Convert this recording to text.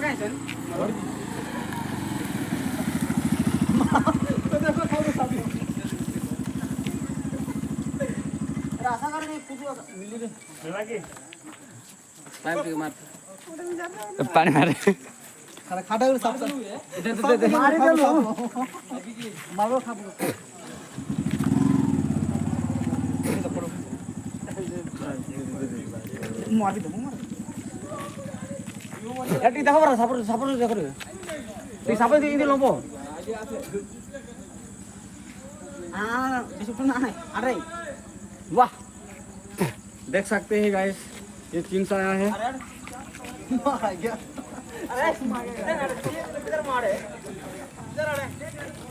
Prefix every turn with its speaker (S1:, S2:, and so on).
S1: काय सर असा कर
S2: पानी मारे
S1: खाटा साफ मारो खाबो मार दे मार याटी देखो बरा सापर देखो रे ते सापर दे दे लोबो हां बेसु ना है अरे वाह देख सकते हैं गाइस ये 300 आया है अरे मार गया अरे इधर मारे इधर आ